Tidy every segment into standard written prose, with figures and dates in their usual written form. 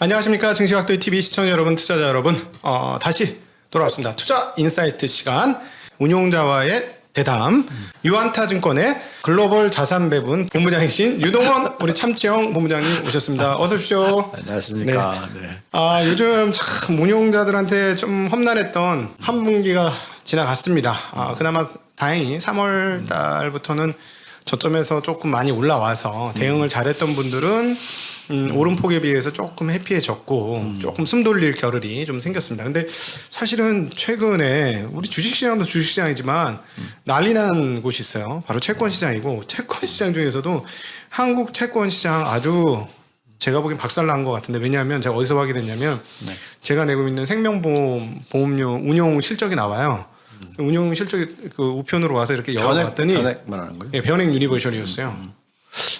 안녕하십니까. 증시각도의 TV 시청자 여러분, 투자자 여러분, 다시 돌아왔습니다. 투자 인사이트 시간, 운용자와의 대담, 유안타증권의 글로벌 자산 배분 본부장이신 유동원 우리 참치형 본부장님 오셨습니다. 어서 오십시오. 안녕하십니까. 네. 요즘 참 운용자들한테 좀 험난했던 한 분기가 지나갔습니다. 그나마 다행히 3월 달부터는 저점에서 조금 많이 올라와서 대응을 잘했던 분들은 오름폭에 비해서 조금 해피해졌고 조금 숨 돌릴 겨를이 좀 생겼습니다. 근데 사실은 최근에 우리 주식시장도 주식시장이지만 난리 난 곳이 있어요. 바로 채권시장이고, 채권시장 중에서도 한국 채권시장 아주 제가 보기엔 박살난 것 같은데, 왜냐하면 제가 어디서 확인했냐면 제가 내고 있는 생명보험 보험료 운용 실적이 나와요. 운용 실적이 그 우편으로 와서 이렇게 열어봤더니 변액 말하는 거예요? 네, 변액 유니버셜이었어요.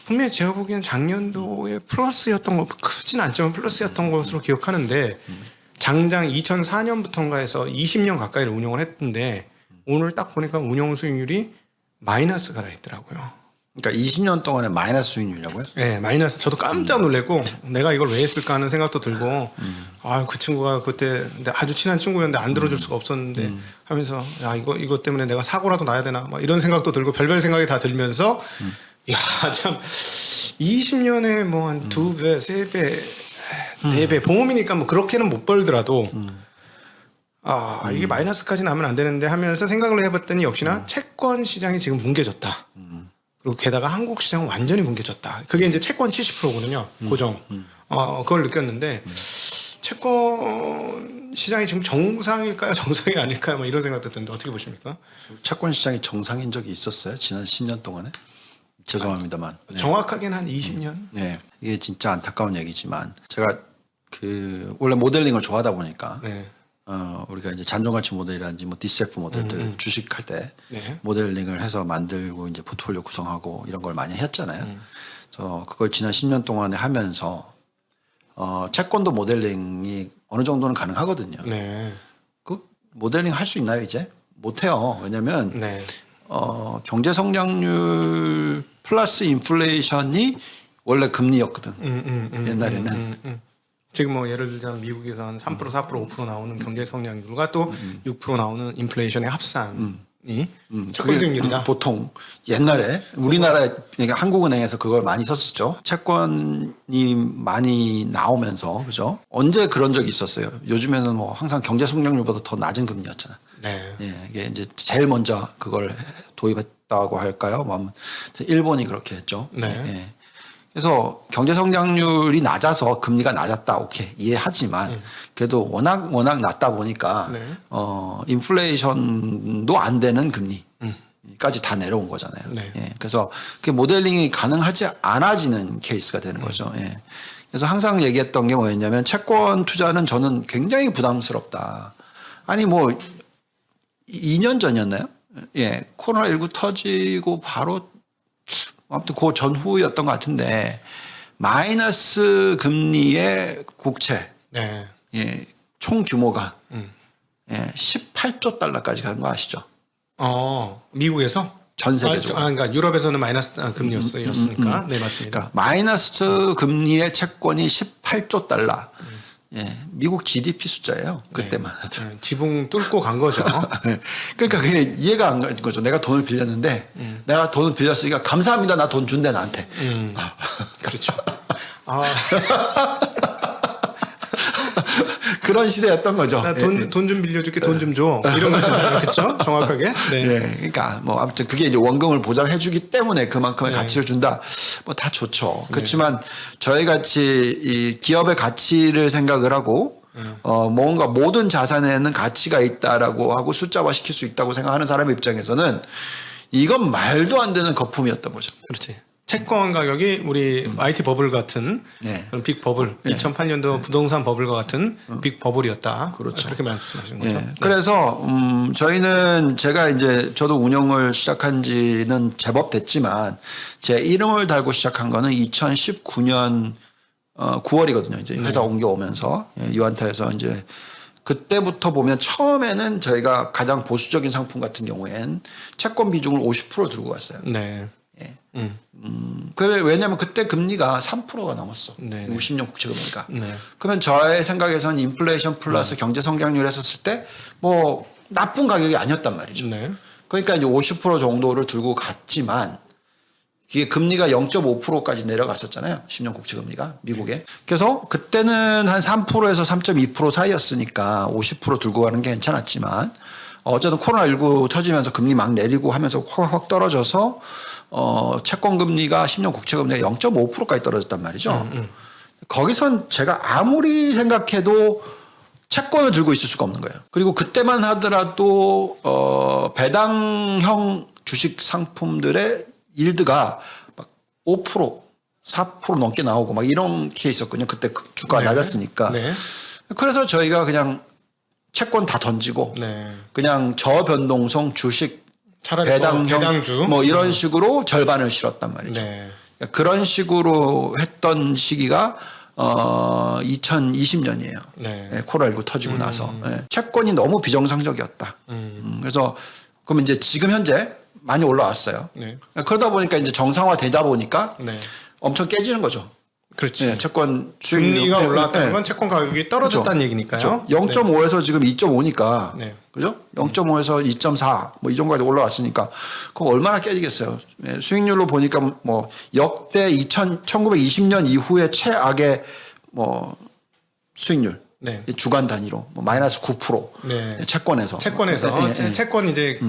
분명히 제가 보기엔 작년도에 플러스였던 거, 크진 않지만 플러스였던 것으로 기억하는데 장장 2004년부터인가 해서 20년 가까이를 운용을 했는데 오늘 딱 보니까 운용 수익률이 마이너스가 나 있더라고요. 그러니까 20년 동안에 마이너스 수익률이라고요? 네, 마이너스. 저도 깜짝 놀랐고 내가 이걸 왜 했을까 하는 생각도 들고, 그 친구가 그때 아주 친한 친구였는데 안 들어줄 수가 없었는데 하면서 야, 이거 때문에 내가 사고라도 나야 되나 막 이런 생각도 들고 별별 생각이 다 들면서 야, 참 20년에 뭐 한 2배, 3배, 4배 보험이니까 뭐 그렇게는 못 벌더라도 이게 마이너스까지는 하면 안 되는데 하면서 생각을 해봤더니 역시나 채권 시장이 지금 뭉개졌다. 그리고 게다가 한국 시장은 완전히 뭉개졌다. 그게 이제 채권 70%거든요. 고정. 그걸 느꼈는데 채권 시장이 지금 정상일까요? 정상이 아닐까요? 뭐 이런 생각도 드는데 어떻게 보십니까? 채권 시장이 정상인 적이 있었어요? 지난 10년 동안에? 죄송합니다만. 네. 정확하게는 한 20년? 네. 이게 진짜 안타까운 얘기지만 제가 원래 모델링을 좋아하다 보니까 네. 우리가 이제 잔존가치 모델이라든지 뭐 DCF 모델들 주식할 때 모델링을 해서 만들고 이제 포트폴리오 구성하고 이런 걸 많이 했잖아요. 그래서 그걸 지난 10년 동안에 하면서 채권도 모델링이 어느 정도는 가능하거든요. 네. 그 모델링 할 수 있나요 이제? 못해요. 왜냐하면 경제 성장률 플러스 인플레이션이 원래 금리였거든. 옛날에는. 지금 뭐 예를 들자면 미국에서 한 3%, 4%, 5% 나오는 경제 성장률과 또 6% 나오는 인플레이션의 합산이 채권 수익률이다. 보통 옛날에 우리나라 그러니까 한국은행에서 그걸 많이 썼었죠. 채권이 많이 나오면서 그죠? 언제 그런 적이 있었어요? 요즘에는 뭐 항상 경제 성장률보다 더 낮은 금리였잖아. 네. 예, 이게 이제 제일 먼저 그걸 도입했다고 할까요? 뭐 일본이 그렇게 했죠. 네. 예. 그래서 경제 성장률이 낮아서 금리가 낮았다, 오케이 이해하지만 그래도 워낙 낮다 보니까 인플레이션도 안 되는 금리까지 다 내려온 거잖아요. 예, 그래서 그 모델링이 가능하지 않아지는 케이스가 되는 거죠. 예. 그래서 항상 얘기했던 게 뭐였냐면 채권 투자는 저는 굉장히 부담스럽다. 아니 뭐 2년 전이었나요? 예, 코로나19 터지고 바로 아무튼 그 전후였던 것 같은데 마이너스 금리의 국채 예, 총 규모가 18조 달러까지 간 거 아시죠? 미국에서? 전 세계적으로. 그러니까 유럽에서는 마이너스 금리였으니까. 네, 맞습니다. 그러니까 마이너스 금리의 채권이 18조 달러. 예, 미국 GDP 숫자예요. 그때만 하죠. 지붕 뚫고 간 거죠. 그러니까 그게 이해가 안 가는 거죠. 내가 돈을 빌렸는데 내가 돈을 빌렸으니까 감사합니다. 나 돈 준대 나한테. 그렇죠. 그런 시대였던 거죠. 나 돈 좀 빌려줄게, 돈 좀 줘. 이런 거잖아요. 그렇죠? 정확하게. 네. 예, 그러니까 뭐 아무튼 그게 이제 원금을 보장해주기 때문에 그만큼의 가치를 준다. 뭐 다 좋죠. 그렇지만 저희 같이 이 기업의 가치를 생각을 하고 뭔가 모든 자산에는 가치가 있다라고 하고 숫자화 시킬 수 있다고 생각하는 사람의 입장에서는 이건 말도 안 되는 거품이었던 거죠. 그렇지. 채권 가격이 우리 IT 버블 같은 그런 빅 버블, 2008년도 부동산 버블과 같은 빅 버블이었다. 그렇죠. 그렇게 말씀하시는 거죠. 그래서 저희는 제가 이제 저도 운영을 시작한 지는 제법 됐지만 제 이름을 달고 시작한 거는 2019년 9월이거든요. 이제 회사 옮겨오면서 유안타에서 이제 그때부터 보면 처음에는 저희가 가장 보수적인 상품 같은 경우엔 채권 비중을 50% 들고 갔어요. 네. 예. 왜냐하면 그때 금리가 3%가 넘었어. 네. 미국 10년 국채 금리가. 네. 그러면 저의 생각에서는 인플레이션 플러스 경제 성장률 했었을 때 뭐 나쁜 가격이 아니었단 말이죠. 네. 그러니까 이제 50% 정도를 들고 갔지만 이게 금리가 0.5%까지 내려갔었잖아요. 10년 국채 금리가 미국에. 그래서 그때는 한 3%에서 3.2% 사이였으니까 50% 들고 가는 게 괜찮았지만 어쨌든 코로나19 터지면서 금리 막 내리고 하면서 확 떨어져서 채권 금리가 10년 국채 금리가 0.5%까지 떨어졌단 말이죠. 거기선 제가 아무리 생각해도 채권을 들고 있을 수가 없는 거예요. 그리고 그때만 하더라도 배당형 주식 상품들의 일드가 막 5%, 4% 넘게 나오고 막 이런 케이스였거든요. 그때 주가가 네. 낮았으니까. 네. 그래서 저희가 그냥 채권 다 던지고 네. 그냥 저변동성 주식 차라리 배당형 배당주 뭐 이런 식으로 절반을 실었단 말이죠. 네. 그런 식으로 했던 시기가 2020년이에요. 네. 코로나19 터지고 나서 채권이 너무 비정상적이었다. 그래서 그럼 이제 지금 현재 많이 올라왔어요. 네. 그러다 보니까 이제 정상화 되다 보니까 네. 엄청 깨지는 거죠. 그렇지. 네, 채권 수익률 금리가 때문에. 올라왔다는 네. 건 채권 가격이 떨어졌다는 얘기니까요. 0.5에서 지금 2.5니까 네. 그죠? 0.5에서 2.4 뭐 이 정도까지 올라왔으니까 그럼 얼마나 깨지겠어요. 네, 수익률로 보니까 뭐 역대 1920년 이후에 최악의 뭐 수익률 네. 주간 단위로 뭐 마이너스 9% 네. 채권에서 채권 이제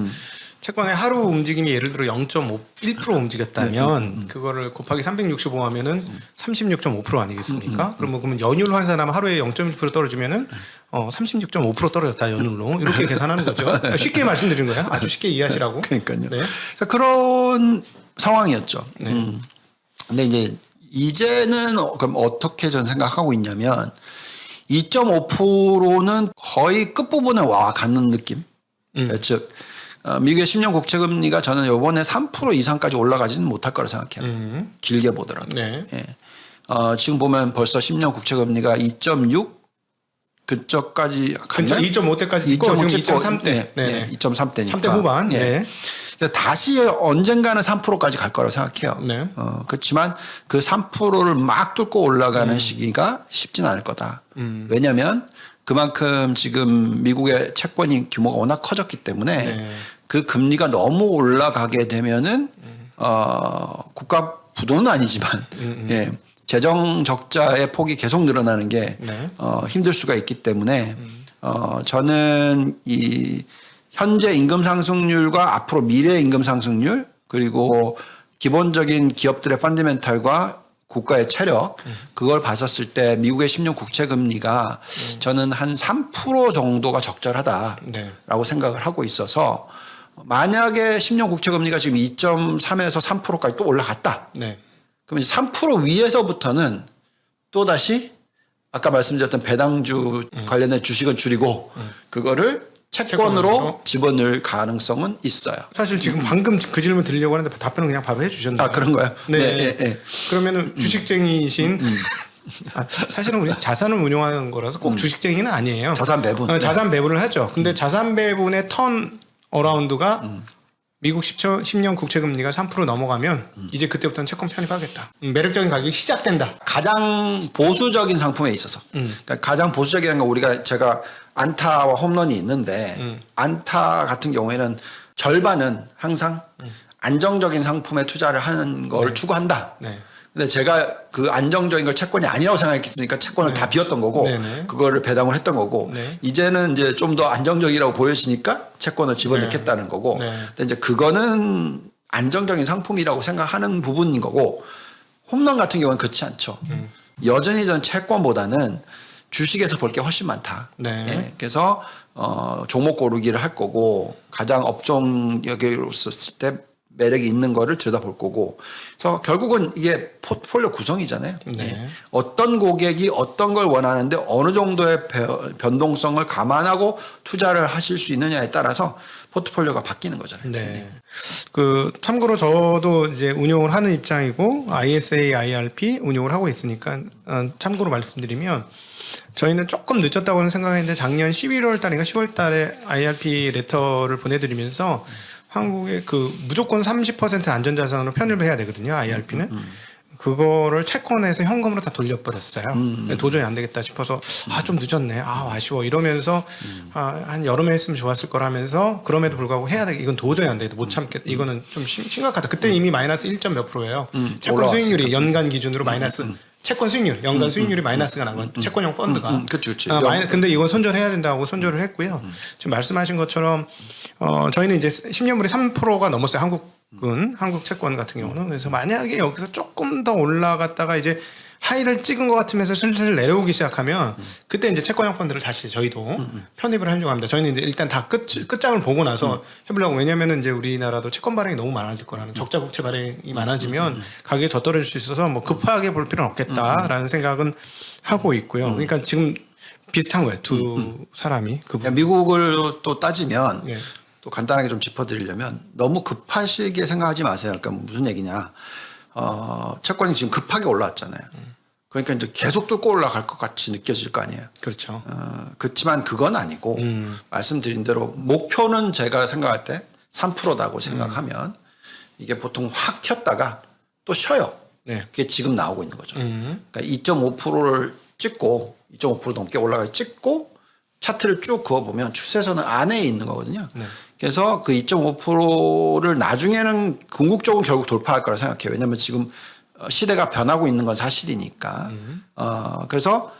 채권의 하루 움직임이 예를 들어 0.1% 움직였다면 그거를 곱하기 365 하면은 36.5% 아니겠습니까? 그러면 연율 환산하면 하루에 0.1% 떨어지면은 36.5% 떨어졌다 연율로 이렇게 계산하는 거죠. 쉽게 말씀드린 거예요. 아주 쉽게 이해하시라고. 그러니까요. 네. 그래서 그런 상황이었죠. 네. 근데 이제는 그럼 어떻게 전 생각하고 있냐면 2.5%는 거의 끝부분에 와 가는 느낌. 즉 미국의 10년 국채 금리가 저는 이번에 3% 이상까지 올라가지는 못할 거라 생각해요. 길게 보더라도. 네. 예. 지금 보면 벌써 10년 국채 금리가 2.6 그쪽까지 근처 2.5대까지 찍고 지금 2.3대. 네. 2.3대니까. 3대 후반. 예. 다시 언젠가는 3%까지 갈 거라고 생각해요. 네. 그렇지만 그 3%를 막 뚫고 올라가는 시기가 쉽진 않을 거다. 왜냐하면 그만큼 지금 미국의 채권이 규모가 워낙 커졌기 때문에 네. 그 금리가 너무 올라가게 되면은 국가 부도는 아니지만 예, 재정 적자의 폭이 계속 늘어나는 게 네. 힘들 수가 있기 때문에 저는 이 현재 임금 상승률과 앞으로 미래 임금 상승률 그리고 기본적인 기업들의 펀더멘탈과 국가의 체력 그걸 봤었을 때 미국의 10년 국채 금리가 저는 한 3% 정도가 적절하다라고 네. 생각을 하고 있어서 만약에 10년 국채 금리가 지금 2.3에서 3%까지 또 올라갔다. 네. 그럼 이제 3% 위에서부터는 또 다시 아까 말씀드렸던 배당주 관련된 주식은 줄이고 그거를 채권으로 집어넣을 가능성은 있어요. 사실 지금 방금 그 질문 드리려고 하는데 답변은 그냥 바로 해주셨네요. 아 그런가요? 네. 그러면은 주식쟁이신 사실은 우리 자산을 운용하는 거라서 꼭 주식쟁이는 아니에요. 자산 배분. 자산 배분을 하죠. 근데 자산 배분의 턴 어라운드가 미국 10년 국채 금리가 3% 넘어가면 이제 그때부터는 채권 편입하겠다. 매력적인 가격이 시작된다. 가장 보수적인 상품에 있어서 그러니까 가장 보수적이라는 건 우리가 제가 안타와 홈런이 있는데 안타 같은 경우에는 절반은 항상 안정적인 상품에 투자를 하는 걸 추구한다. 네. 근데 제가 그 안정적인 걸 채권이 아니라고 생각했으니까 채권을 다 비웠던 거고 네네. 그거를 배당을 했던 거고 네. 이제는 이제 좀 더 안정적이라고 보여지니까 채권을 집어넣겠다는 거고 네. 근데 이제 그거는 안정적인 상품이라고 생각하는 부분인 거고 홈런 같은 경우는 그렇지 않죠. 여전히 전 채권보다는 주식에서 볼 게 훨씬 많다. 네. 예, 그래서 종목 고르기를 할 거고 가장 업종력으로 썼을 때 매력이 있는 거를 들여다볼 거고 그래서 결국은 이게 포트폴리오 구성이잖아요. 네. 예. 어떤 고객이 어떤 걸 원하는데 어느 정도의 변동성을 감안하고 투자를 하실 수 있느냐에 따라서 포트폴리오가 바뀌는 거잖아요. 네. 그 참고로 저도 이제 운용을 하는 입장이고 ISA, IRP 운용을 하고 있으니까 참고로 말씀드리면 저희는 조금 늦었다고는 생각했는데 작년 11월 달인가 10월 달에 IRP 레터를 보내드리면서 한국의 그 무조건 30% 안전자산으로 편입을 해야 되거든요. IRP는. 그거를 채권에서 현금으로 다 돌려버렸어요. 도저히 안 되겠다 싶어서 좀 늦었네. 아쉬워 이러면서 한 여름에 했으면 좋았을 거라면서 그럼에도 불구하고 해야 돼. 이건 도저히 안 되겠다. 못 참겠다. 이거는 좀 심각하다. 그때 이미 마이너스 1점 몇 %예요. 채권 수익률이 연간 기준으로 마이너스 채권 수익률, 연간 수익률이 마이너스가 난 건 채권형 펀드가. 그렇죠. 근데 이건 손절해야 된다고 손절을 했고요. 지금 말씀하신 것처럼 저희는 이제 10년물이 3%가 넘었어요. 한국 채권 같은 경우는. 그래서 만약에 여기서 조금 더 올라갔다가 이제 하이를 찍은 것 같으면서 슬슬 내려오기 시작하면 그때 이제 채권형 펀드를 다시 저희도 편입을 하려고 합니다. 저희는 이제 일단 다 끝장을 보고 나서 해보려고. 왜냐면은 이제 우리나라도 채권 발행이 너무 많아질 거라는 적자 국채 발행이 많아지면 가격이 더 떨어질 수 있어서 뭐 급하게 볼 필요는 없겠다라는 생각은 하고 있고요. 그러니까 지금 비슷한 거예요. 두 사람이. 미국을 또 따지면 예. 또 간단하게 좀 짚어드리려면 너무 급하시게 생각하지 마세요. 그러니까 무슨 얘기냐. 채권이 지금 급하게 올라왔잖아요. 그러니까 이제 계속 뚫고 올라갈 것 같이 느껴질 거 아니에요. 그렇죠. 그렇지만 그건 아니고 말씀드린 대로 목표는 제가 생각할 때 3%다고 생각하면 이게 보통 확 튀었다가 또 쉬어요. 네. 그게 지금 나오고 있는 거죠. 그러니까 2.5%를 찍고 2.5% 넘게 올라가 찍고 차트를 쭉 그어보면 추세선은 안에 있는 거거든요. 네. 그래서 그 2.5%를 나중에는 궁극적으로 결국 돌파할 거라 생각해요. 왜냐하면 지금 시대가 변하고 있는 건 사실이니까. 그래서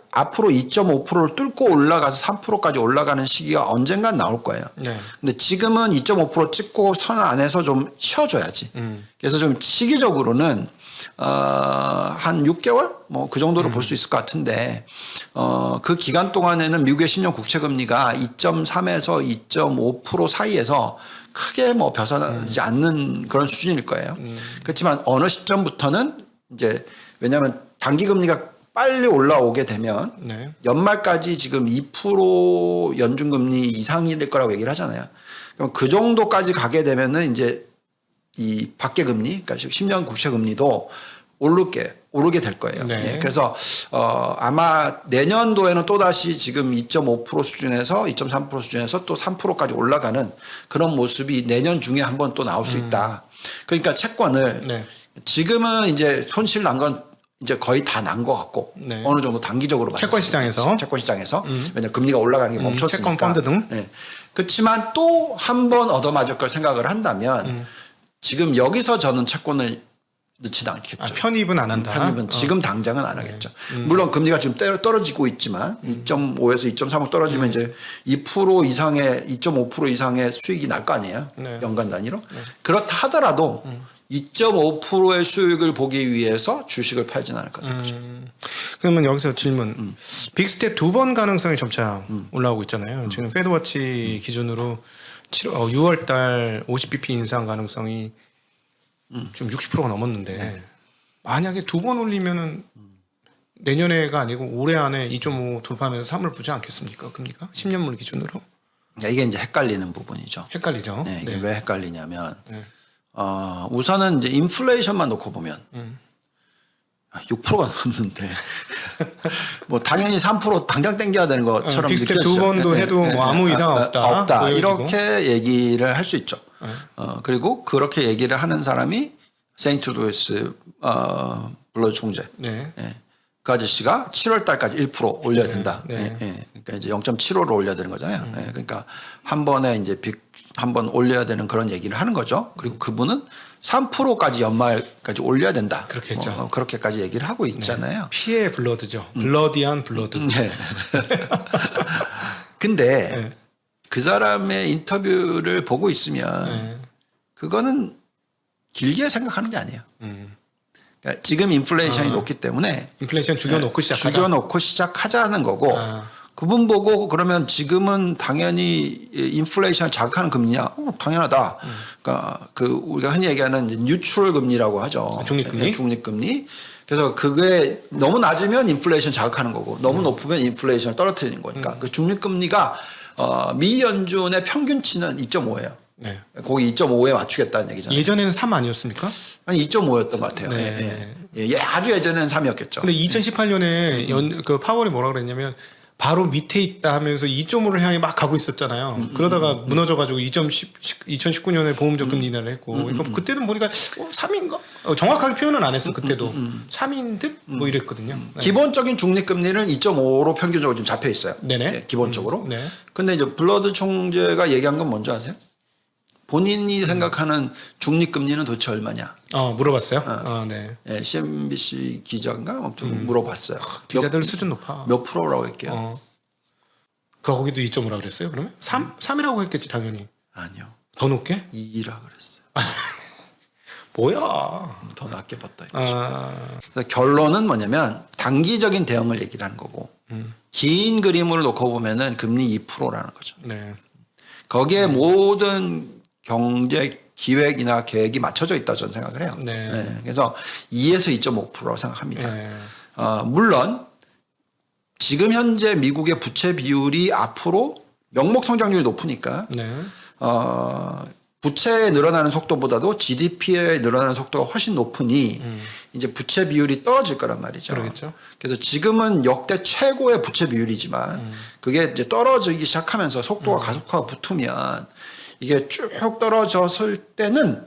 앞으로 2.5%를 뚫고 올라가서 3%까지 올라가는 시기가 언젠간 나올 거예요. 네. 근데 지금은 2.5% 찍고 선 안에서 좀 쉬어줘야지. 그래서 좀 시기적으로는 한 6개월 뭐 그 정도로 볼 수 있을 것 같은데 그 기간 동안에는 미국의 10년 국채 금리가 2.3에서 2.5% 사이에서 크게 뭐 벗어나지 않는 그런 수준일 거예요. 그렇지만 어느 시점부터는 이제 왜냐하면 단기 금리가 빨리 올라오게 되면 네. 연말까지 지금 2% 연준 금리 이상이 될 거라고 얘기를 하잖아요. 그럼 그 정도까지 가게 되면은 이제 이 밖에 금리, 그러니까 10년 국채 금리도 오르게 될 거예요. 네. 예, 그래서 아마 내년도에는 또 다시 지금 2.5% 수준에서 2.3% 수준에서 또 3%까지 올라가는 그런 모습이 내년 중에 한번 또 나올 수 있다. 그러니까 채권을 네. 지금은 이제 손실 난 건 이제 거의 다 난 것 같고 네. 어느 정도 단기적으로 채권 시장에서 왜냐 금리가 올라가는 게 멈췄으니까. 채권 펀드 등. 네. 그렇지만 또 한 번 얻어맞을 걸 생각을 한다면 지금 여기서 저는 채권을 넣지는 않겠죠. 편입은 안 한다. 편입은 지금 당장은 안 하겠죠. 물론 금리가 지금 떨어지고 있지만 2.5에서 2.3으로 떨어지면 이제 2% 이상의 2.5% 이상의 수익이 날 거 아니에요. 네. 연간 단위로. 그렇다 하더라도 2.5%의 수익을 보기 위해서 주식을 팔진 않을 거예요. 그러면 여기서 질문. 빅스텝 2번 가능성이 점차 올라오고 있잖아요. 지금 페드워치 기준으로 6월 달 50bp 인상 가능성이 좀 60%가 넘었는데 네. 만약에 2번 올리면은 내년에가 아니고 올해 안에 2.5 돌파하면서 3을 보지 않겠습니까? 금리가 10년물 기준으로. 이게 이제 헷갈리는 부분이죠. 헷갈리죠. 네, 이게 네. 왜 헷갈리냐면 네. 우선은 이제 인플레이션만 놓고 보면 6%가 넘는데 뭐 당연히 3% 당장 땡겨야 되는 것처럼 빅스텝 느껴지죠. 2번도 해도 뭐 아무 이상 없다. 보여지고. 이렇게 얘기를 할 수 있죠. 그리고 그렇게 얘기를 하는 사람이 세인트 루이스 블러드 총재. 네. 예. 그 아저씨가 7월 달까지 1% 올려야 된다. 네. 예, 예. 그러니까 이제 0.75를 올려야 되는 거잖아요. 예. 그러니까 한 번에 이제 한 번 올려야 되는 그런 얘기를 하는 거죠. 그리고 그분은 3%까지 연말까지 올려야 된다. 그렇겠죠. 그렇게까지 얘기를 하고 있잖아요. 피해 블러드죠. 블러디한 블러드. 네. 근데 네. 그 사람의 인터뷰를 보고 있으면 네. 그거는 길게 생각하는 게 아니에요. 그러니까 지금 인플레이션이 높기 때문에 인플레이션 죽여놓고 시작하자. 죽여놓고 시작하자는 거고 그분 보고 그러면 지금은 당연히 인플레이션을 자극하는 금리냐? 당연하다. 그러니까 그 우리가 흔히 얘기하는 뉴트럴 금리라고 하죠. 중립금리. 네, 중립금리. 그래서 그게 너무 낮으면 인플레이션 자극하는 거고 너무 높으면 인플레이션을 떨어뜨리는 거니까 그 중립금리가 미 연준의 평균치는 2.5예요. 네. 거기 2.5에 맞추겠다는 얘기잖아요. 예전에는 3 아니었습니까? 아니 2.5였던 것 같아요. 네. 아주 예전에는 3이었겠죠. 근데 2018년에 그 파월이 뭐라 그랬냐면 바로 밑에 있다 하면서 2.5를 향해 막 가고 있었잖아요. 그러다가 무너져가지고 2019년에 보험적 금리 인하를 했고, 그러니까 그때는 보니까 3인가? 정확하게 표현은 안 했어. 그때도 3인 듯 뭐 이랬거든요. 네. 기본적인 중립금리는 2.5로 평균적으로 지금 잡혀 있어요. 네네. 예, 기본적으로. 네. 근데 이제 블러드 총재가 얘기한 건 뭔지 아세요? 본인이 생각하는 중립금리는 도대체 얼마냐? 물어봤어요. 네. 예, CNBC 기자인가 아무튼 물어봤어요. 기자들 수준 높아. 몇 프로라고 했게요? 거기도 2.5라 그랬어요? 그러면 3이라고 했겠지 당연히. 아니요. 더 높게? 2라 그랬어요. 뭐야? 더 낮게 봤다. 아, 그래서 결론은 뭐냐면 단기적인 대응을 얘기를 하는 거고 긴 그림으로 놓고 보면은 금리 2%라는 거죠. 네. 거기에 모든 경제 기획이나 계획이 맞춰져 있다고 저는 생각을 해요. 네. 그래서 2에서 2.5%라고 생각합니다. 네. 물론 지금 현재 미국의 부채 비율이 앞으로 명목 성장률이 높으니까 네. 부채에 늘어나는 속도보다도 GDP에 늘어나는 속도가 훨씬 높으니 이제 부채 비율이 떨어질 거란 말이죠. 그러겠죠. 그래서 지금은 역대 최고의 부채 비율이지만 그게 이제 떨어지기 시작하면서 속도가 가속화가 붙으면 이게 쭉 떨어졌을 때는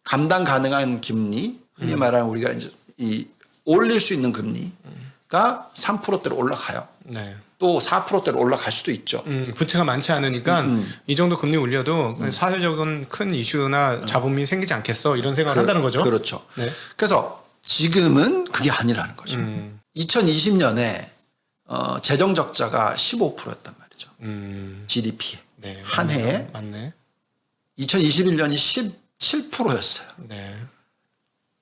감당 가능한 금리, 흔히 말하는 우리가 이제 이 올릴 수 있는 금리가 3%대로 올라가요. 네. 또 4%대로 올라갈 수도 있죠. 부채가 많지 않으니까 이 정도 금리 올려도 사회적인 큰 이슈나 잡음이 생기지 않겠어 이런 생각을 한다는 거죠. 그렇죠. 네. 그래서 지금은 그게 아니라는 거죠. 2020년에 재정 적자가 15%였단 말이죠. GDP에. 네. 한 해에 맞네. 2021년이 17%였어요. 네.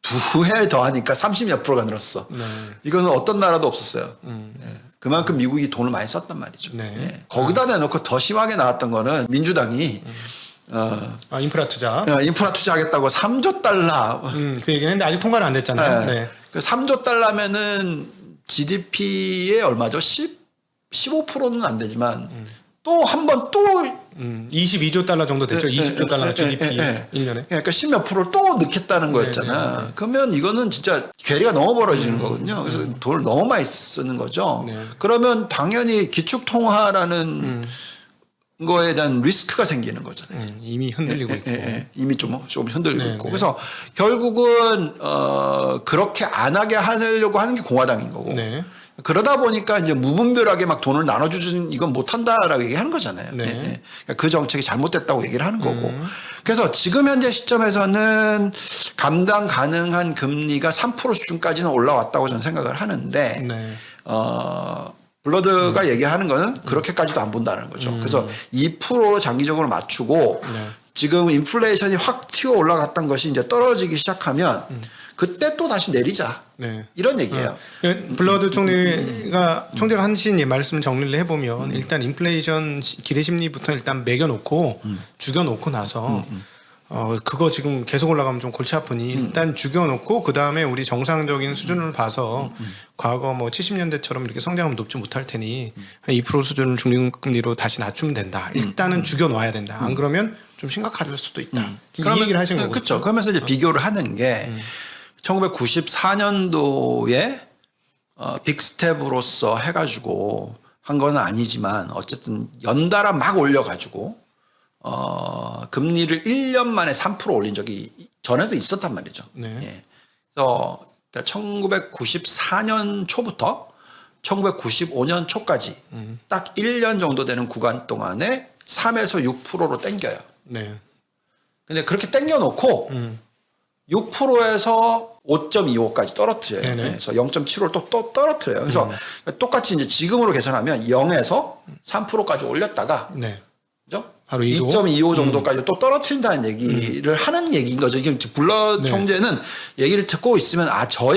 두 해 더하니까 30몇 프로가 늘었어. 네. 이거는 어떤 나라도 없었어요. 그만큼 미국이 돈을 많이 썼단 말이죠. 네. 예. 거기다 대놓고 더 심하게 나왔던 거는 민주당이 인프라 투자. 인프라 투자하겠다고 3조 달러. 그 얘기는 했는데 아직 통과는 안 됐잖아요. 네. 네. 그 3조 달러면은 GDP의 얼마죠? 15%는 안 되지만 또 한 번 또 22조 달러 정도 됐죠. 20조 달러 GDP 1년에. 그러니까 10몇 프로를 또 넣겠다는 거였잖아. 그러면 이거는 진짜 괴리가 너무 벌어지는 거거든요. 그래서 돈을 너무 많이 쓰는 거죠. 네. 그러면 당연히 기축통화라는 거에 대한 리스크가 생기는 거잖아요. 이미 흔들리고 있고. 이미 좀 흔들리고 네, 있고. 네. 그래서 결국은 그렇게 안 하게 하려고 하는 게 공화당인 거고. 네. 그러다 보니까 이제 무분별하게 막 돈을 나눠주는 이건 못한다라고 얘기하는 거잖아요. 네. 그러니까 그 정책이 잘못됐다고 얘기를 하는 거고. 그래서 지금 현재 시점에서는 감당 가능한 금리가 3% 수준까지는 올라왔다고 저는 생각을 하는데 네. 블러드가 얘기하는 거는 그렇게까지도 안 본다는 거죠. 그래서 2%로 장기적으로 맞추고 네. 지금 인플레이션이 확 튀어 올라갔던 것이 이제 떨어지기 시작하면 그때 또 다시 내리자. 네. 이런 얘기예요. 블러드 총재가 하신 이 말씀 정리를 해보면 일단 인플레이션 기대 심리부터 일단 매겨놓고 죽여놓고 나서 그거 지금 계속 올라가면 좀 골치 아프니 일단 죽여놓고 그 다음에 우리 정상적인 수준을 봐서 과거 뭐 70년대처럼 이렇게 성장하면 높지 못할 테니 한 2% 수준을 중립금리로 다시 낮추면 된다. 일단은 죽여놔야 된다. 안 그러면 좀 심각할 수도 있다. 이 얘기를 하신 거고. 그렇죠. 그러면서 이제 비교를 하는 게 1994년도에 빅스텝으로서 해가지고 한 건 아니지만 어쨌든 연달아 막 올려가지고 금리를 1년 만에 3% 올린 적이 전에도 있었단 말이죠. 네. 예. 그래서 1994년 초부터 1995년 초까지 딱 1년 정도 되는 구간 동안에 3에서 6%로 땡겨요. 네. 근데 그렇게 땡겨놓고 6%에서 5.25까지 떨어뜨려요. 네네. 그래서 0.75를 또 떨어뜨려요. 그래서 똑같이 이제 지금으로 계산하면 0에서 3%까지 올렸다가 네. 그죠? 바로 2도? 2.25 정도까지 또 떨어뜨린다는 얘기를 하는 얘기인 거죠. 지금 블러 네. 총재는 얘기를 듣고 있으면 저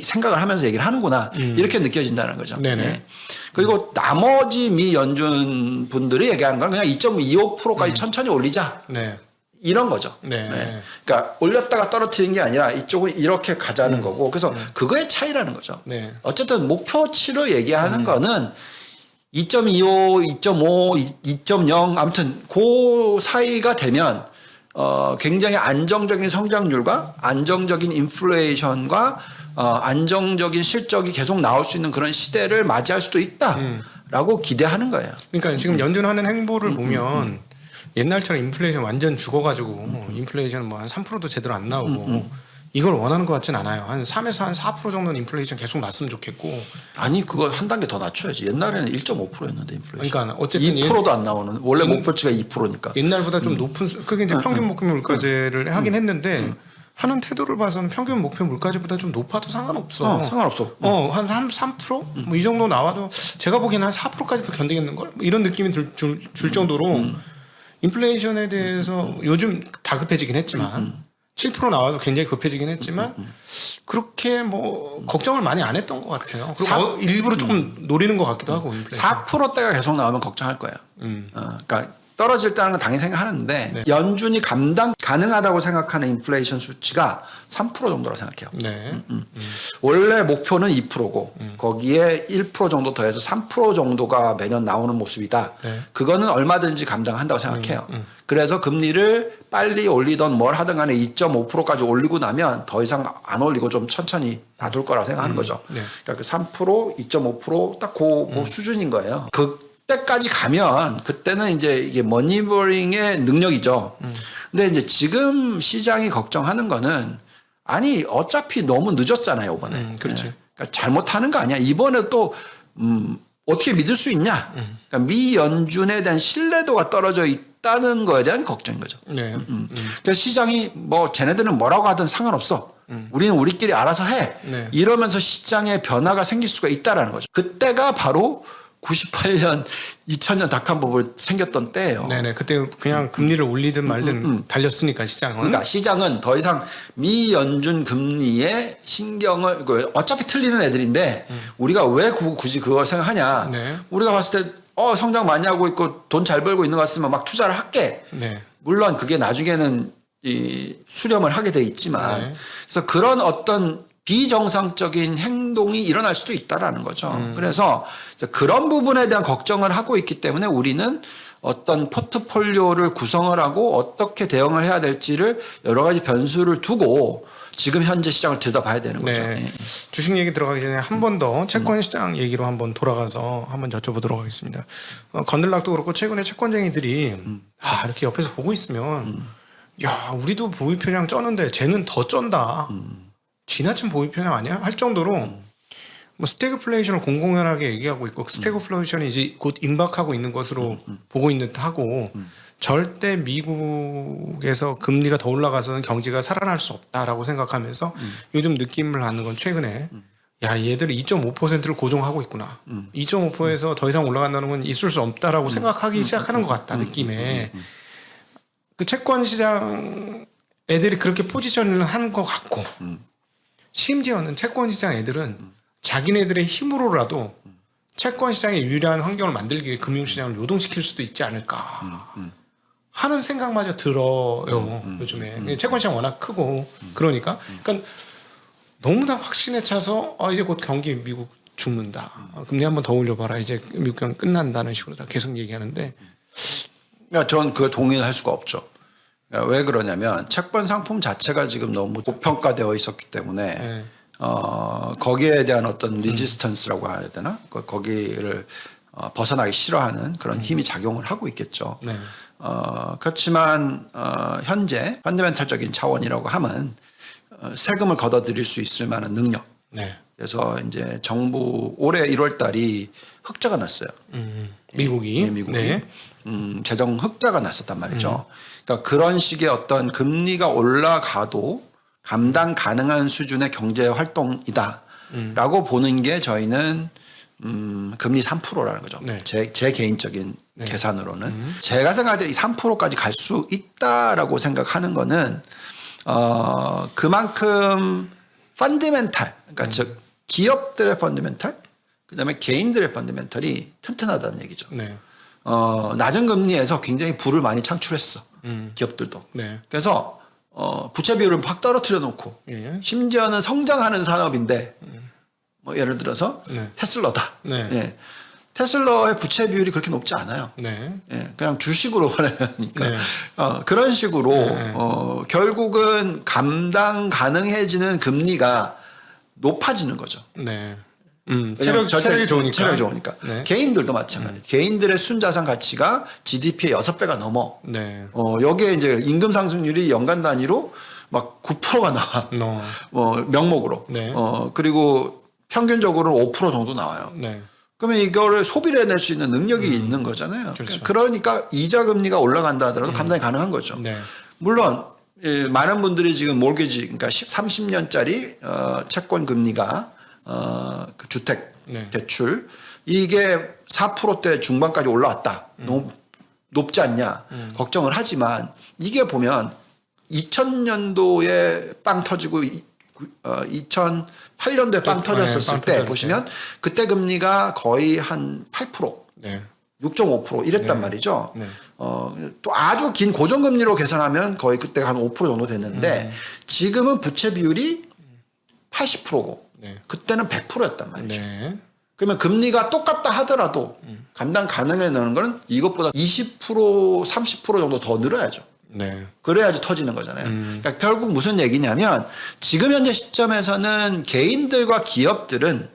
생각을 하면서 얘기를 하는구나 이렇게 느껴진다는 거죠. 네네. 네. 그리고 나머지 미 연준 분들이 얘기하는 건 그냥 2.25%까지 천천히 올리자. 네. 이런 거죠. 네. 그러니까 올렸다가 떨어뜨린 게 아니라 이쪽은 이렇게 가자는 거고 그래서 그거의 차이라는 거죠. 네. 어쨌든 목표치로 얘기하는 거는 2.25, 2.5, 2.0 아무튼 그 사이가 되면 굉장히 안정적인 성장률과 안정적인 인플레이션과 안정적인 실적이 계속 나올 수 있는 그런 시대를 맞이할 수도 있다라고 기대하는 거예요. 그러니까 지금 연준하는 행보를 보면 옛날처럼 인플레이션 완전 죽어가지고 인플레이션 뭐 한 3%도 제대로 안 나오고 이걸 원하는 것 같진 않아요. 한 3에서 한 4% 정도는 인플레이션 계속 났으면 좋겠고. 아니 그거 한 단계 더 낮춰야지. 옛날에는 1.5%였는데 인플레이션. 그러니까 어쨌든 2%도 안 나오는 원래 목표치가 2%니까. 옛날보다 좀 높은 그게 이제 평균 목표 물가제를 하긴 했는데 하는 태도를 봐서는 평균 목표 물가제보다 좀 높아도 상관없어. 상관없어. 한 3%? 뭐 이 정도 나와도 제가 보기에는 한 4%까지도 견디겠는 걸? 뭐 이런 느낌이 줄 정도로 인플레이션에 대해서 요즘 다급해지긴 했지만 7% 나와도 굉장히 급해지긴 했지만 그렇게 뭐 걱정을 많이 안 했던 것 같아요. 그리고 일부러 조금 노리는 것 같기도 하고. 4%대가 계속 나오면 걱정할 거예요. 그러니까 떨어질 때는 건 당연히 생각하는데 네. 연준이 감당 가능하다고 생각하는 인플레이션 수치가 3% 정도라고 생각해요. 네. 원래 목표는 2%고 거기에 1% 정도 더해서 3% 정도가 매년 나오는 모습이다. 네. 그거는 얼마든지 감당한다고 생각해요. 그래서 금리를 빨리 올리던 뭘 하든 간에 2.5%까지 올리고 나면 더 이상 안 올리고 좀 천천히 놔둘 거라고 생각하는 거죠. 네. 그러니까 그 3%, 2.5% 딱 그 수준인 거예요. 그때까지 가면 그때는 이제 이게 머니버링의 능력이죠. 근데 이제 지금 시장이 걱정하는 거는 아니 어차피 너무 늦었잖아요 이번에. 그렇지. 네. 그러니까 잘못하는 거 아니야. 이번에 또 어떻게 믿을 수 있냐. 그러니까 미 연준에 대한 신뢰도가 떨어져 있다는 거에 대한 걱정인 거죠. 네. 그래서 시장이 뭐 쟤네들은 뭐라고 하든 상관없어. 우리는 우리끼리 알아서 해. 네. 이러면서 시장에 변화가 생길 수가 있다라는 거죠. 그때가 바로 98년, 2000년 닷컴버블 생겼던 때예요. 네네. 그때 그냥 금리를 올리든 말든 달렸으니까 시장은. 그러니까 시장은 더 이상 미 연준 금리에 신경을 어차피 틀리는 애들인데 우리가 왜 굳이 그걸 생각하냐? 네. 우리가 봤을 때 성장 많이 하고 있고 돈 잘 벌고 있는 것 같으면 막 투자를 할게. 네. 물론 그게 나중에는 이 수렴을 하게 돼 있지만 네. 그래서 그런 어떤 비정상적인 행동이 일어날 수도 있다라는 거죠. 그래서 그런 부분에 대한 걱정을 하고 있기 때문에 우리는 어떤 포트폴리오를 구성을 하고 어떻게 대응을 해야 될지를 여러 가지 변수를 두고 지금 현재 시장을 들여다봐야 되는 거죠. 네. 예. 주식 얘기 들어가기 전에 한 번 더 채권 시장 얘기로 한번 돌아가서 한번 여쭤보도록 하겠습니다. 건들락도 그렇고 최근에 채권쟁이들이 이렇게 옆에서 보고 있으면 야 우리도 보유 편향 쩌는데 쟤는 더 쩐다. 지나친 보유 편향 아니야? 할 정도로 뭐 스태그플레이션을 공공연하게 얘기하고 있고 스태그플레이션이 이제 곧 임박하고 있는 것으로 보고 있는 듯하고 절대 미국에서 금리가 더 올라가서는 경제가 살아날 수 없다라고 생각하면서 요즘 느낌을 하는 건 최근에 야 얘들이 2.5%를 고정하고 있구나. 2.5%에서 더 이상 올라간다는 건 있을 수 없다라고 생각하기 시작하는 것 같다 느낌에 그 채권 시장 애들이 그렇게 포지션을 한 것 같고 심지어는 채권 시장 애들은 자기네들의 힘으로라도 채권 시장에 유리한 환경을 만들기 위해 금융시장을 요동시킬 수도 있지 않을까 하는 생각마저 들어요. 요즘에 채권 시장 워낙 크고 그러니까 너무나 확신에 차서 이제 곧 경기 미국 죽는다. 금리 한번 더 올려봐라. 이제 미국 경기 끝난다는 식으로 다 계속 얘기하는데 그러니까 저는 그걸 동의할 수가 없죠. 그러니까 왜 그러냐면 채권 상품 자체가 지금 너무 고평가되어 있었기 때문에 네. 거기에 대한 어떤 리지스턴스라고 해야 되나? 거기를 벗어나기 싫어하는 그런 힘이 작용을 하고 있겠죠. 네. 그렇지만 현재 펀더멘탈적인 차원이라고 하면 세금을 걷어들일 수 있을 만한 능력. 네. 그래서 이제 정부 올해 1월 달이 흑자가 났어요. 미국이. 네, 미국이. 네. 재정 흑자가 났었단 말이죠. 그러니까 그런 식의 어떤 금리가 올라가도 감당 가능한 수준의 경제 활동이다라고 보는 게 저희는 금리 3%라는 거죠. 네. 제 개인적인 계산으로는 제가 생각할 때 이 3%까지 갈 수 있다라고 생각하는 거는 그만큼 펀더멘탈, 그러니까 즉 기업들의 펀더멘탈, 그다음에 개인들의 펀더멘탈이 튼튼하다는 얘기죠. 네. 낮은 금리에서 굉장히 부를 많이 창출했어. 기업들도. 네. 그래서 부채 비율을 확 떨어뜨려 놓고 예. 심지어는 성장하는 산업인데 뭐 예를 들어서 네. 테슬라다. 네. 예. 테슬라의 부채 비율이 그렇게 높지 않아요. 네. 예, 그냥 주식으로 하니까 네. 그런 식으로 네. 결국은 감당 가능해지는 금리가 높아지는 거죠. 네. 왜냐면 체력이 좋으니까. 체력이 좋으니까. 네. 개인들도 마찬가지. 개인들의 순자산 가치가 GDP의 6배가 넘어. 네. 여기에 이제 임금 상승률이 연간 단위로 막 9%가 나와. 명목으로. 네. 그리고 평균적으로는 5% 정도 나와요. 네. 그러면 이거를 소비를 해낼 수 있는 능력이 있는 거잖아요. 그렇죠. 그러니까 이자 금리가 올라간다 하더라도 감당이 가능한 거죠. 네. 물론 많은 분들이 지금 몰개지 그러니까 30년짜리 채권 금리가 그 주택 네. 대출 이게 4%대 중반까지 올라왔다. 너무 높지 않냐 걱정을 하지만 이게 보면 2000년도에 빵 터지고 2008년도에 빵 터졌었을 빵 때 터졌을 보시면 그때 금리가 거의 한 8%, 네. 6.5% 이랬단 네. 말이죠. 네. 또 아주 긴 고정금리로 계산하면 거의 그때 한 5% 정도 됐는데 지금은 부채 비율이 80%고 네. 그때는 100%였단 말이죠. 네. 그러면 금리가 똑같다 하더라도 감당 가능해지는 거는 이것보다 20% 30% 정도 더 늘어야죠. 네. 그래야지 터지는 거잖아요. 그러니까 결국 무슨 얘기냐면 지금 현재 시점에서는 개인들과 기업들은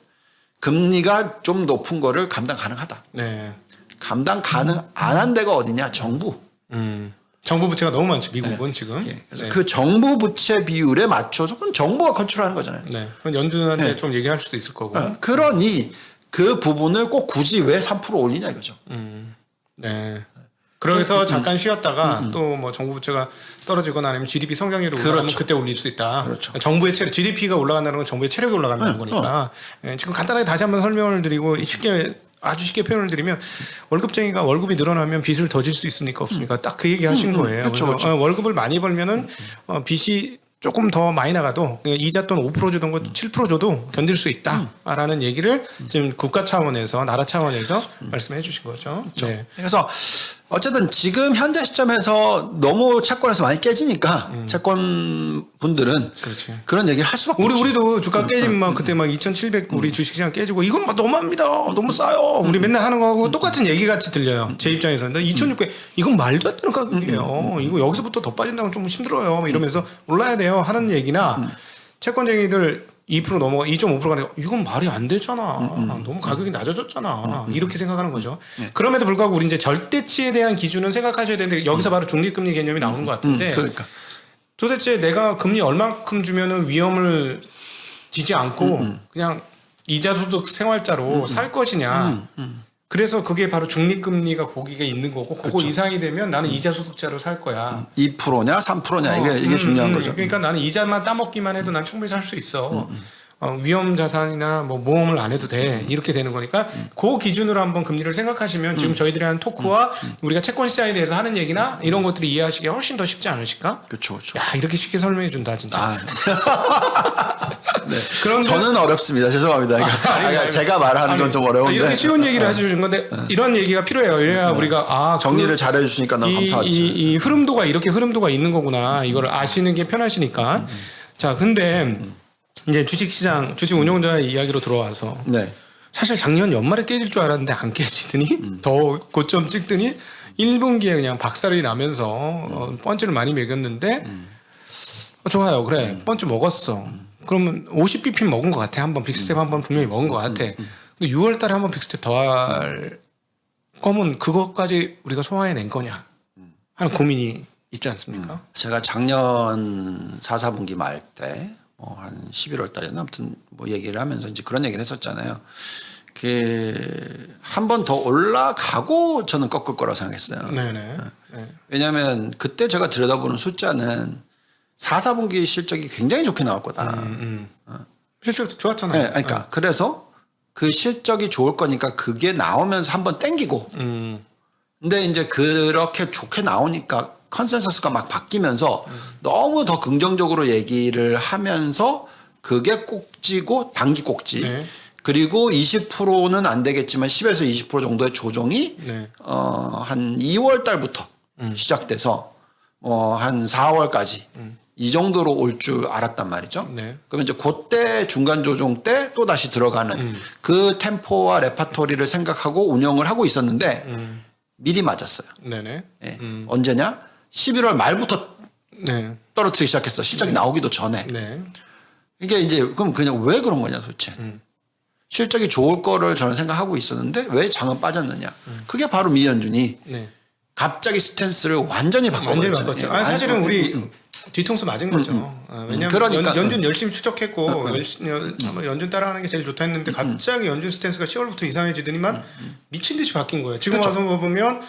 금리가 좀 높은 거를 감당 가능하다. 네. 감당 가능 안 한 데가 어디냐? 정부. 정부 부채가 너무 많죠. 미국은 지금. 그래서 네. 그 정부 부채 비율에 맞춰서 그건 정부가 컨트롤하는 거잖아요. 네. 그럼 연준한테 네. 좀 얘기할 수도 있을 거고. 그러니 그 부분을 꼭 굳이 왜 3% 올리냐 이거죠. 네. 그래서 잠깐 쉬었다가 또 뭐 정부 부채가 떨어지거나 아니면 GDP 성장률이 올라가면 그렇죠. 그때 올릴 수 있다. 그렇죠. 정부의 체력, GDP가 올라간다는 건 정부의 체력이 올라간다는 거니까. 예, 지금 간단하게 다시 한번 설명을 드리고 아주 쉽게 표현을 드리면 월급쟁이가 월급이 늘어나면 빚을 더 질 수 있으니까 없으니까 딱 그 얘기 하신 거예요. 그렇죠, 그래서 그렇죠. 월급을 많이 벌면은 빚이 조금 더 많이 나가도 이자 또는 5% 주던 거 7% 줘도 견딜 수 있다라는 얘기를 지금 국가 차원에서 나라 차원에서 말씀해 주신 거죠. 네. 그래서 어쨌든 지금 현재 시점에서 너무 채권에서 많이 깨지니까 채권 분들은 그렇지. 그런 얘기를 할 수밖에 없죠. 우리도 주가 깨지면 막 그때 막 2,700 우리 주식시장 깨지고 이건 막 너무합니다. 너무 싸요. 우리 맨날 하는 거하고 똑같은 얘기 같이 들려요. 제 입장에서는 2,600 이건 말도 안 되는 가격이에요. 이거 여기서부터 더 빠진다면 좀 힘들어요. 이러면서 올라야 돼요 하는 얘기나 채권쟁이들 2% 넘어가 2.5%가 아니라 이건 말이 안 되잖아. 너무 가격이 낮아졌잖아. 이렇게 생각하는 거죠. 그럼에도 불구하고 우리 이제 절대치에 대한 기준은 생각하셔야 되는데 여기서 바로 중립금리 개념이 나오는 것 같은데 그러니까 도대체 내가 금리 얼만큼 주면은 위험을 지지 않고 그냥 이자 소득 생활자로 살 것이냐. 그래서 그게 바로 중립금리가 거기에 있는 거고 그거 그렇죠. 이상이 되면 나는 이자 소득자로 살 거야. 2%냐 3%냐 이게 중요한 거죠. 그러니까 나는 이자만 따먹기만 해도 난 충분히 살 수 있어. 위험 자산이나 뭐 모험을 안 해도 돼. 이렇게 되는 거니까 그 기준으로 한번 금리를 생각하시면 지금 저희들이 하는 토크와 우리가 채권 시장에 대해서 하는 얘기나 이런 것들이 이해하시기 훨씬 더 쉽지 않으실까? 그렇죠, 그렇죠. 야 이렇게 쉽게 설명해 준다 진짜. 네. 그런데 저는 어렵습니다. 죄송합니다. 그러니까 제가 말하는 건 좀 어려운데 이렇게 쉬운 얘기를 해주신 건데 이런 얘기가 필요해요. 이래야 우리가 정리를 잘해 주시니까 너무 감사하죠. 이 흐름도가 이렇게 흐름도가 있는 거구나. 이걸 아시는 게 편하시니까. 자, 근데 이제 주식시장 주식 운용자의 이야기로 들어와서 네. 사실 작년 연말에 깨질 줄 알았는데 안 깨지더니 더 고점 찍더니 1분기에 그냥 박살이 나면서 펀치를 많이 매겼는데 좋아요. 그래. 펀치 먹었어. 그러면 50bp 먹은 것 같아. 한번 빅스텝 한번 분명히 먹은 것 같아. 근데 6월 달에 한번 빅스텝 더 할 거면 그것까지 우리가 소화해낸 거냐 하는 고민이 있지 않습니까? 제가 작년 4, 4분기 말 때 한 11월 달이나 아무튼 뭐 얘기를 하면서 이제 그런 얘기를 했었잖아요. 그 한 번 더 올라가고 저는 꺾을 거라고 생각했어요. 네네. 네. 왜냐하면 그때 제가 들여다보는 숫자는 4, 4분기 실적이 굉장히 좋게 나올 거다. 실적 좋았잖아요. 네, 그러니까 그래서 그 실적이 좋을 거니까 그게 나오면서 한번 땡기고. 근데 이제 그렇게 좋게 나오니까 컨센서스가 막 바뀌면서 너무 더 긍정적으로 얘기를 하면서 그게 꼭지고 단기 꼭지. 네. 그리고 20%는 안 되겠지만 10에서 20% 정도의 조정이 네. 한 2월 달부터 시작돼서 한 4월까지 이 정도로 올 줄 알았단 말이죠. 네. 그러면 이제 그때 중간 조정 때 또 다시 들어가는 그 템포와 레파토리를 생각하고 운영을 하고 있었는데 미리 맞았어요. 네네. 예. 언제냐? 11월 말부터 네. 떨어뜨리기 시작했어. 실적이 나오기도 전에. 네. 이게 이제 그럼 그냥 왜 그런 거냐 도대체. 실적이 좋을 거를 저는 생각하고 있었는데 왜 장은 빠졌느냐. 그게 바로 미연준이 네. 갑자기 스탠스를 완전히 완전히 바꿔버렸잖아요. 바꿨죠. 아니, 사실은 우리 뒤통수 맞은 거죠. 왜냐하면 그러니까, 연준 열심히 추적했고 연준 따라가는 게 제일 좋다 했는데 갑자기 연준 스탠스가 10월부터 이상해지더니만 미친 듯이 바뀐 거예요. 지금 그렇죠. 와서 보면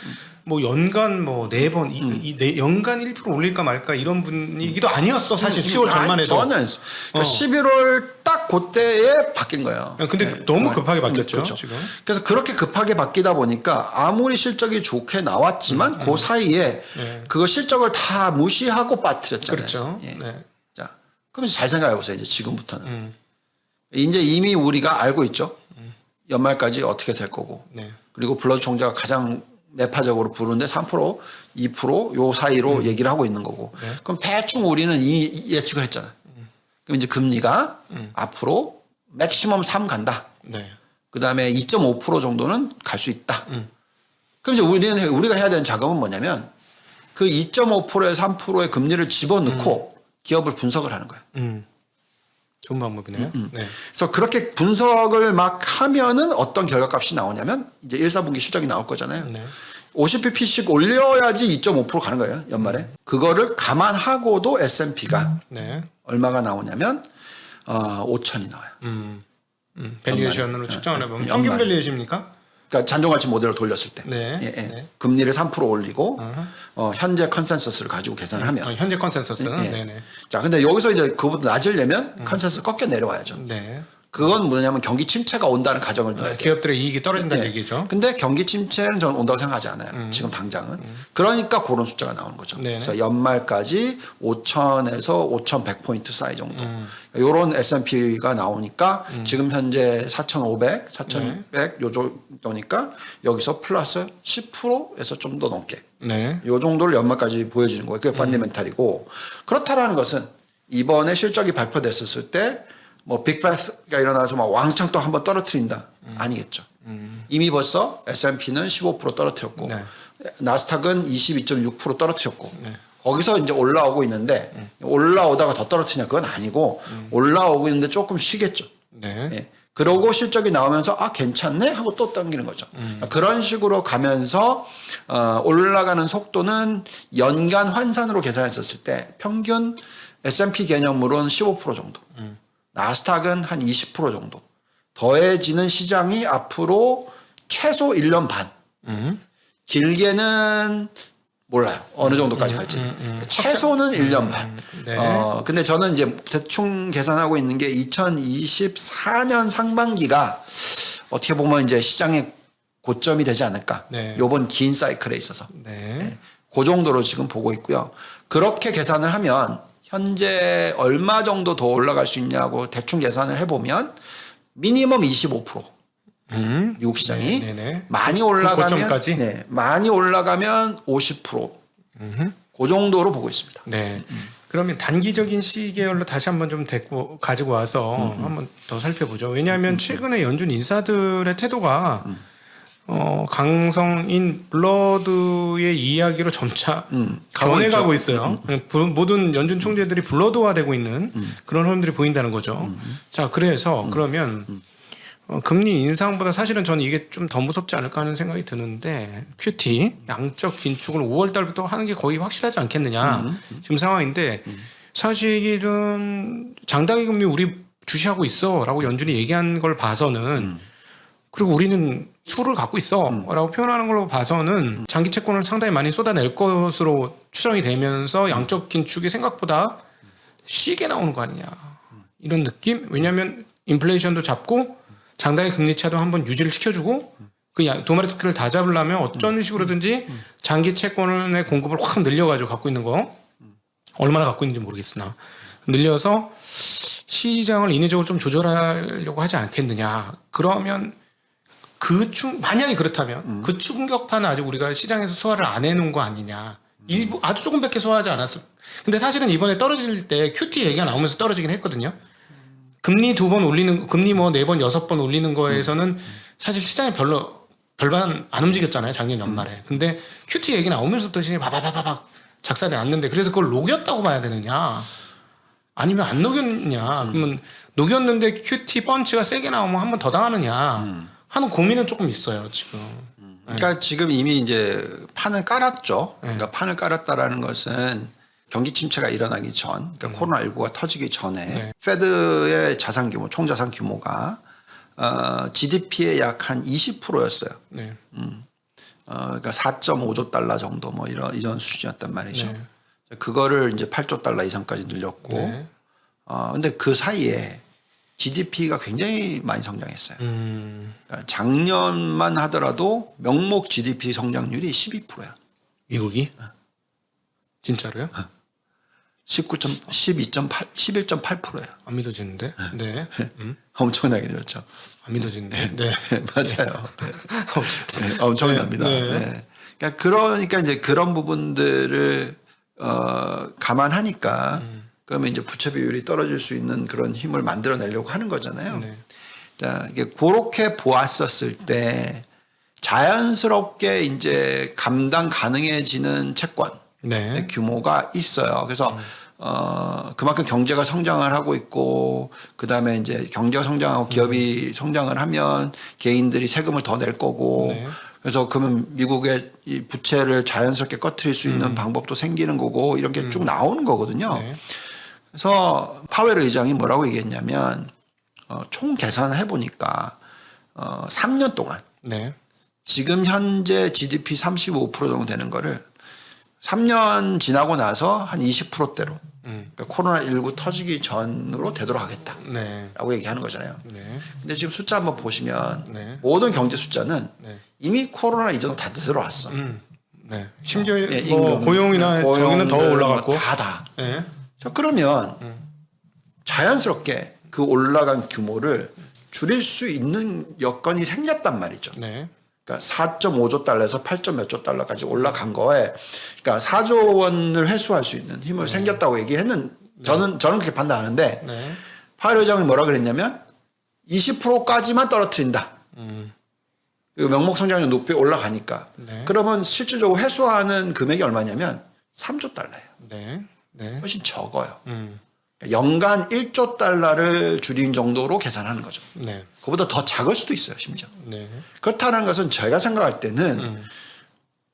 뭐 연간 뭐 4번 연간 1% 올릴까 말까 이런 분위기도 아니었어 사실 10월 전만 해도. 저는 그러니까 11월 딱 그때에 바뀐 거예요. 근데 네. 너무 급하게 바뀌었죠. 그렇죠. 지금. 그래서 그렇게 급하게 바뀌다 보니까 아무리 실적이 좋게 나왔지만 그 사이에 네. 그거 실적을 다 무시하고 빠뜨렸잖아요. 그렇죠. 예. 네. 자, 그럼 잘 생각해 보세요. 이제 지금부터는 이제 이미 우리가 알고 있죠. 연말까지 어떻게 될 거고. 네. 그리고 블러드 총재가 가장 매파적으로 부르는데 3%, 2%요 사이로 얘기를 하고 있는 거고. 네. 그럼 대충 우리는 이 예측을 했잖아요. 그럼 이제 금리가 앞으로 맥시멈 3 간다. 네. 그다음에 2.5% 정도는 갈 수 있다. 그럼 이제 우리가 해야 되는 작업은 뭐냐면 그 2.5%에서 3%의 금리를 집어넣고 기업을 분석을 하는 거예요. 좋은 방법이네요. 네. 그래서 그렇게 분석을 막 하면은 어떤 결과값이 나오냐면 이제 1, 4분기 실적이 나올 거잖아요. 네. 50pp씩 올려야지 2.5% 가는 거예요. 연말에. 그거를 감안하고도 S&P가 네. 얼마가 나오냐면 5천이 나와요. 밸류에이션으로 측정을 해보면 연말. 평균 밸류에이션입니까? 그러니까 잔존가치 모델을 돌렸을 때. 네. 예, 예. 네. 금리를 3% 올리고 현재 컨센서스를 가지고 계산을 하면. 현재 컨센서스는 예. 네네. 자, 근데 여기서 이제 그보다 낮으려면 컨센서스 꺾여 내려와야죠. 네. 그건 뭐냐면 경기 침체가 온다는 가정을 넣어야 돼요. 기업들의 이익이 떨어진다는 예. 얘기죠. 근데 경기 침체는 저는 온다고 생각하지 않아요. 지금 당장은. 그러니까 그런 숫자가 나오는 거죠. 네네. 그래서 연말까지 5,000에서 5,100포인트 사이 정도. 요런 S&P가 나오니까 지금 현재 4,500, 4,100 요 정도니까 여기서 플러스 10%에서 좀 더 넘게. 네. 요 정도를 연말까지 보여지는 거예요. 그게 펀디멘탈이고. 그렇다라는 것은 이번에 실적이 발표됐었을 때 뭐 빅베스가 일어나서 막 왕창 또 한번 떨어뜨린다. 아니겠죠. 이미 벌써 S&P는 15% 떨어뜨렸고 네. 나스닥은 22.6% 떨어뜨렸고 네. 거기서 이제 올라오고 있는데 올라오다가 더 떨어뜨리냐 그건 아니고 올라오고 있는데 조금 쉬겠죠. 네. 예. 그러고 실적이 나오면서 아 괜찮네 하고 또 당기는 거죠. 그런 식으로 가면서 올라가는 속도는 연간 환산으로 계산했었을 때 평균 S&P 개념으로는 15% 정도. 나스닥은 한 20% 정도. 더해지는 시장이 앞으로 최소 1년 반. 길게는 몰라요. 어느 정도까지 갈지. 최소는 1년 반. 네. 근데 저는 이제 대충 계산하고 있는 게 2024년 상반기가 어떻게 보면 이제 시장의 고점이 되지 않을까. 네. 요번 긴 사이클에 있어서. 네. 그 정도로 지금 보고 있고요. 그렇게 계산을 하면 현재 얼마 정도 더 올라갈 수 있냐고 대충 계산을 해보면 미니멈 25%. 미국 시장이 네네. 많이 올라가면 고점까지? 네, 많이 올라가면 50%. 그 정도로 보고 있습니다. 네. 그러면 단기적인 시계열로 다시 한번 좀 가지고 와서 한번 더 살펴보죠. 왜냐하면 최근에 연준 인사들의 태도가 강성인 블러드의 이야기로 점차 변해가고 있어요. 모든 연준 총재들이 블러드화되고 있는 그런 흐름들이 보인다는 거죠. 자, 그래서 그러면 금리 인상보다 사실은 저는 이게 좀 더 무섭지 않을까 하는 생각이 드는데 QT 양적 긴축을 5월 달부터 하는 게 거의 확실하지 않겠느냐 지금 상황인데 사실은 장단기 금리 우리 주시하고 있어라고 연준이 얘기한 걸 봐서는 그리고 우리는 수를 갖고 있어라고 표현하는 걸로 봐서는 장기 채권을 상당히 많이 쏟아낼 것으로 추정이 되면서 양적 긴축이 생각보다 시게 나오는 거 아니냐 이런 느낌? 왜냐하면 인플레이션도 잡고 장단기 금리 차도 한번 유지를 시켜주고 그 두 마리 토끼를 다 잡으려면 어떤 식으로든지 장기 채권의 공급을 확 늘려가지고 갖고 있는 거 얼마나 갖고 있는지 모르겠으나 늘려서 시장을 인위적으로 좀 조절하려고 하지 않겠느냐. 그러면 만약에 그렇다면 그 충격파는 아직 우리가 시장에서 소화를 안 해놓은 거 아니냐. 일부 아주 조금밖에 소화하지 않았을. 근데 사실은 이번에 떨어질 때 QT 얘기가 나오면서 떨어지긴 했거든요. 금리 2번 올리는 금리 뭐 4번 6번 올리는 거에서는 사실 시장이 별반 안 움직였잖아요 작년 연말에. 근데 QT 얘기 나오면서부터 시장이 바바바박 작살이 났는데 그래서 그걸 녹였다고 봐야 되느냐 아니면 안 녹였냐? 그러면 녹였는데 QT 펀치가 세게 나오면 한 번 더 당하느냐? 하는 고민은 조금 있어요 지금. 그러니까 지금 이미 이제 판을 깔았죠. 그러니까 판을 깔았다라는 것은 경기 침체가 일어나기 전, 그러니까 코로나19가 터지기 전에 페드의 자산 규모, 총 자산 규모가 GDP의 약 한 20%였어요. 네. 그러니까 4.5조 달러 정도 뭐 이런 수준이었단 말이죠. 네. 그거를 이제 8조 달러 이상까지 늘렸고, 네. 근데 그 사이에 GDP가 굉장히 많이 성장했어요. 그러니까 작년만 하더라도 명목 GDP 성장률이 12%야. 미국이? 진짜로요? 11.8%야. 안 믿어지는데? 네. 엄청나게 늘었죠. 안 믿어지는데? 네. 맞아요. 어쨌든. 네, 엄청납니다. 네. 네. 그러니까 이제 그런 부분들을 감안하니까 그러면 이제 부채 비율이 떨어질 수 있는 그런 힘을 만들어내려고 하는 거잖아요. 네. 자, 이게 그렇게 보았었을 때 자연스럽게 이제 감당 가능해지는 채권 네. 규모가 있어요. 그래서 그만큼 경제가 성장을 하고 있고 그다음에 이제 경제가 성장하고 기업이 성장을 하면 개인들이 세금을 더 낼 거고 네. 그래서 그러면 미국의 이 부채를 자연스럽게 꺼트릴 수 있는 방법도 생기는 거고 이런 게 쭉 나오는 거거든요. 네. 그래서 파웰 의장이 뭐라고 얘기했냐면 총 계산을 해보니까 3년 동안 네. 지금 현재 GDP 35% 정도 되는 거를 3년 지나고 나서 한 20%대로 그러니까 코로나19 터지기 전으로 되도록 하겠다라고 네. 얘기하는 거잖아요. 네. 근데 지금 숫자 한번 보시면 네. 모든 경제 숫자는 네. 이미 코로나 이전으로 다 들어왔어. 네. 심지어 예, 뭐 임금, 고용이나 저기는 더 고용들 올라갔고. 뭐 다. 네. 자, 그러면 자연스럽게 그 올라간 규모를 줄일 수 있는 여건이 생겼단 말이죠. 네. 그러니까 4.5조 달러에서 8점 몇 조 달러까지 올라간 거에 그러니까 4조 원을 회수할 수 있는 힘을 생겼다고 얘기했는 저는 그렇게 판단하는데 네. 파웰 의장이 뭐라 그랬냐면 20%까지만 떨어뜨린다. 그 명목 성장률 높이 올라가니까. 네. 그러면 실질적으로 회수하는 금액이 얼마냐면 3조 달러예요. 네. 네. 훨씬 적어요. 연간 1조 달러를 줄인 정도로 계산하는 거죠. 네. 그보다 더 작을 수도 있어요, 심지어. 네. 그렇다는 것은 제가 생각할 때는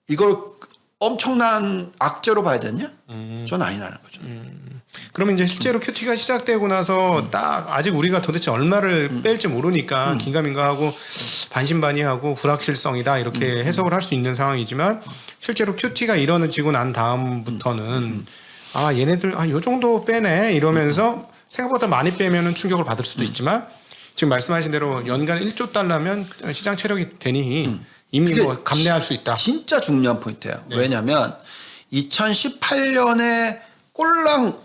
이걸 엄청난 악재로 봐야 되냐? 저는 아니라는 거죠. 그러면 이제 실제로 큐티가 시작되고 나서 딱 아직 우리가 도대체 얼마를 뺄지 모르니까 긴가민가하고 반신반의하고 불확실성이다 이렇게 해석을 할 수 있는 상황이지만 실제로 큐티가 이뤄지고 난 다음부터는 아 얘네들 요 정도 빼네 이러면서 생각보다 많이 빼면은 충격을 받을 수도 있지만 지금 말씀하신 대로 연간 1조 달러면 시장 체력이 되니 이미 그게 뭐 감내할 수 있다. 진짜 중요한 포인트예요. 네. 왜냐하면 2018년에 꼴랑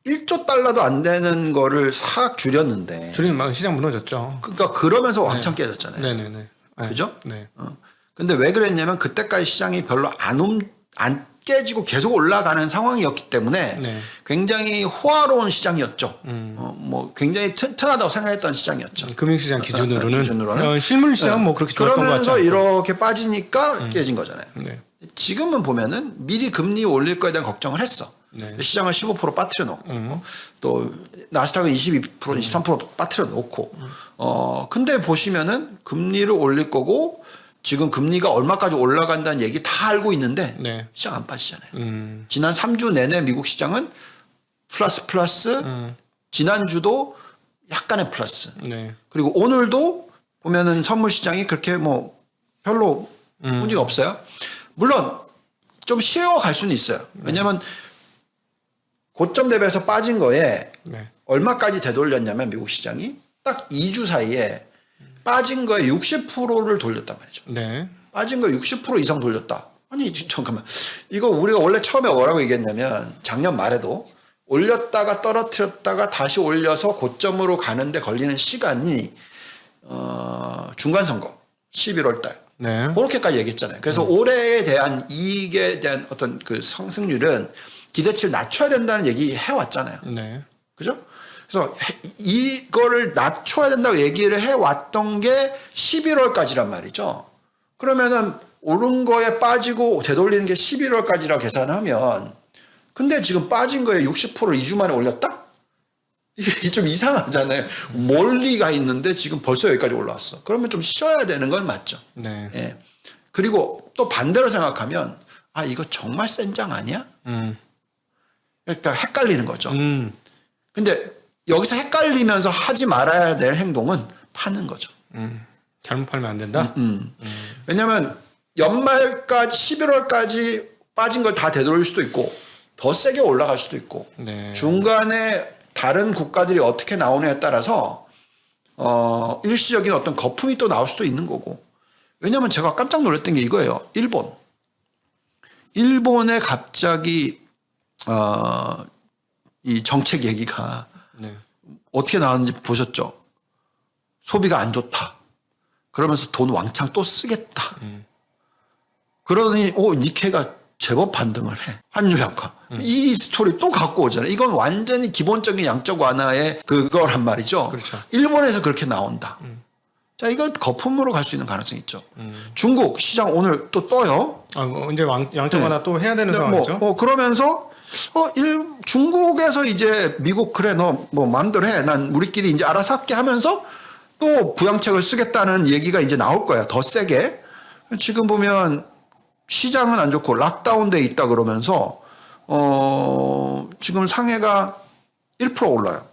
1조 달러도 안 되는 거를 싹 줄였는데 줄이면 시장 무너졌죠. 그러니까 그러면서 왕창 깨졌잖아요. 네네네. 네. 그죠? 네. 근데 왜 그랬냐면 그때까지 시장이 별로 안 깨지고 계속 올라가는 상황이었기 때문에 네. 굉장히 호화로운 시장이었죠. 뭐 굉장히 튼튼하다고 생각했던 시장이었죠. 금융시장 기준으로는, 기준으로는. 실물 시장은 뭐 그렇게 좋았던 것 같지 그러면서 않고. 이렇게 빠지니까 깨진 거잖아요. 네. 지금은 보면은 미리 금리 올릴 거에 대한 걱정을 했어. 네. 시장을 15% 빠뜨려 놓고 또 나스닥은 22%, 23% 빠뜨려 놓고 근데 보시면은 금리를 올릴 거고 지금 금리가 얼마까지 올라간다는 얘기 다 알고 있는데 네. 시장 안 빠지잖아요. 지난 3주 내내 미국 시장은 플러스 지난주도 약간의 플러스 네. 그리고 오늘도 보면은 선물 시장이 그렇게 뭐 별로 문제가 없어요. 물론 좀 쉬어갈 수는 있어요. 왜냐하면 고점 대비해서 빠진 거에 네. 얼마까지 되돌렸냐면 미국 시장이 딱 2주 사이에 빠진 거에 60%를 돌렸단 말이죠. 네. 빠진 거 60% 이상 돌렸다. 아니 잠깐만 이거 우리가 원래 처음에 뭐라고 얘기했냐면 작년 말에도 올렸다가 떨어뜨렸다가 다시 올려서 고점으로 가는데 걸리는 시간이 중간 선거 11월 달 네. 그렇게까지 얘기했잖아요. 그래서 올해에 대한 이익에 대한 어떤 그 상승률은 기대치를 낮춰야 된다는 얘기 해왔잖아요. 네. 그죠? 그래서 이거를 낮춰야 된다고 얘기를 해왔던 게 11월까지란 말이죠. 그러면은 오른 거에 빠지고 되돌리는 게 11월까지라고 계산하면 근데 지금 빠진 거에 60% 2주 만에 올렸다? 이게 좀 이상하잖아요. 멀리 가 있는데 지금 벌써 여기까지 올라왔어. 그러면 좀 쉬어야 되는 건 맞죠. 네. 예. 그리고 또 반대로 생각하면 아 이거 정말 센 장 아니야? 그러니까 헷갈리는 거죠. 근데 여기서 헷갈리면서 하지 말아야 될 행동은 파는 거죠. 잘못 팔면 안 된다. 왜냐하면 연말까지 11월까지 빠진 걸 다 되돌릴 수도 있고 더 세게 올라갈 수도 있고 네. 중간에 다른 국가들이 어떻게 나오느냐에 따라서 일시적인 어떤 거품이 또 나올 수도 있는 거고. 왜냐하면 제가 깜짝 놀랐던 게 이거예요. 일본에 갑자기 이 정책 얘기가 네. 어떻게 나왔는지 보셨죠? 소비가 안 좋다. 그러면서 돈 왕창 또 쓰겠다. 그러니 니케이가 제법 반등을 해. 환율 약화. 이 스토리 또 갖고 오잖아요. 이건 완전히 기본적인 양적 완화의 그거란 말이죠. 그렇죠. 일본에서 그렇게 나온다. 자, 이건 거품으로 갈 수 있는 가능성이 있죠. 중국 시장 오늘 또 떠요. 이제 양적 완화 또 해야 되는 네, 상황이죠. 그러면서 중국에서 이제 미국 그래 너 뭐 마음대로 해. 난 우리끼리 이제 알아서 할게 하면서 또 부양책을 쓰겠다는 얘기가 이제 나올 거야. 더 세게. 지금 보면 시장은 안 좋고 락다운돼 있다 그러면서 지금 상해가 1% 올라요.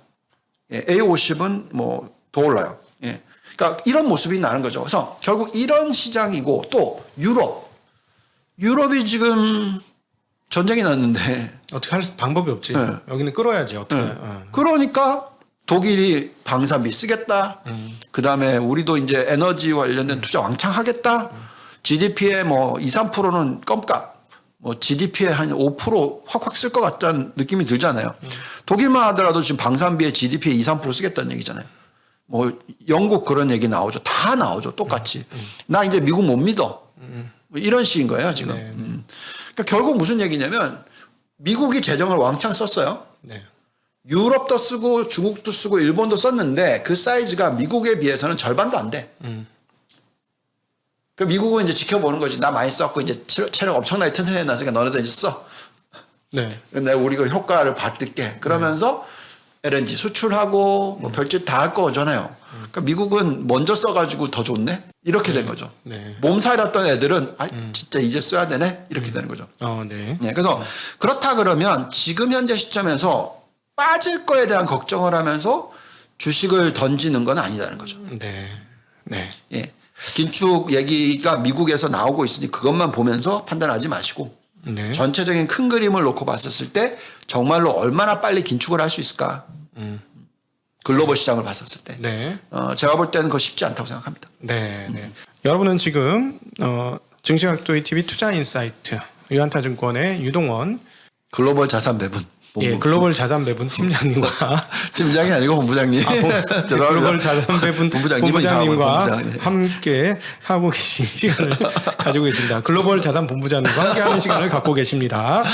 예, A50은 뭐 더 올라요. 예. 그러니까 이런 모습이 나는 거죠. 그래서 결국 이런 시장이고 또 유럽이 지금 전쟁이 났는데 어떻게 할 방법이 없지. 네. 여기는 끌어야지 어떻게. 그러니까 독일이 방산비 쓰겠다. 그다음에 우리도 이제 에너지 관련된 투자 왕창 하겠다. GDP의 뭐 2, 3%는 껌값. 뭐 GDP의 한 5% 확확 쓸 것 같다는 느낌이 들잖아요. 독일만 하더라도 지금 방산비에 GDP의 2, 3% 쓰겠다는 얘기잖아요. 뭐 영국 그런 얘기 나오죠. 다 나오죠. 똑같이. 나 이제 미국 못 믿어. 뭐 이런 식인 거예요, 지금. 네. 그러니까 결국 무슨 얘기냐면 미국이 재정을 왕창 썼어요. 네. 유럽도 쓰고 중국도 쓰고 일본도 썼는데 그 사이즈가 미국에 비해서는 절반도 안 돼. 그 미국은 이제 지켜보는 거지. 나 많이 썼고 이제 체력 엄청나게 튼튼해 놨으니까 너네도 이제 써. 네. 근데 우리가 효과를 받을게. 그러면서 LNG 수출하고 뭐 별짓 다 할 거잖아요. 그러니까 미국은 먼저 써가지고 더 좋네. 이렇게 된 거죠. 네. 몸살았던 애들은 진짜 이제 써야 되네. 이렇게 되는 거죠. 네. 네, 그래서 그렇다 그러면 지금 현재 시점에서 빠질 거에 대한 걱정을 하면서 주식을 던지는 건 아니라는 거죠. 네. 네. 예. 긴축 얘기가 미국에서 나오고 있으니 그것만 보면서 판단하지 마시고 네. 전체적인 큰 그림을 놓고 봤었을 때 정말로 얼마나 빨리 긴축을 할 수 있을까? 글로벌 시장을 봤었을 때. 네. 제가 볼 때는 그거 쉽지 않다고 생각합니다. 네. 네. 여러분은 지금 증시각도의 TV 투자인사이트 유한타증권의 유동원 글로벌 자산 배분. 예, 글로벌 자산 배분 팀장님과 팀장이 아니고 본부장님. 죄송합니다. 글로벌 자산 배분 본부장님은 본부장님과 본부장. 네. 함께 하고 계신 시간을 가지고 계십니다. 글로벌 자산 본부장님과 함께 하는 시간을 갖고 계십니다.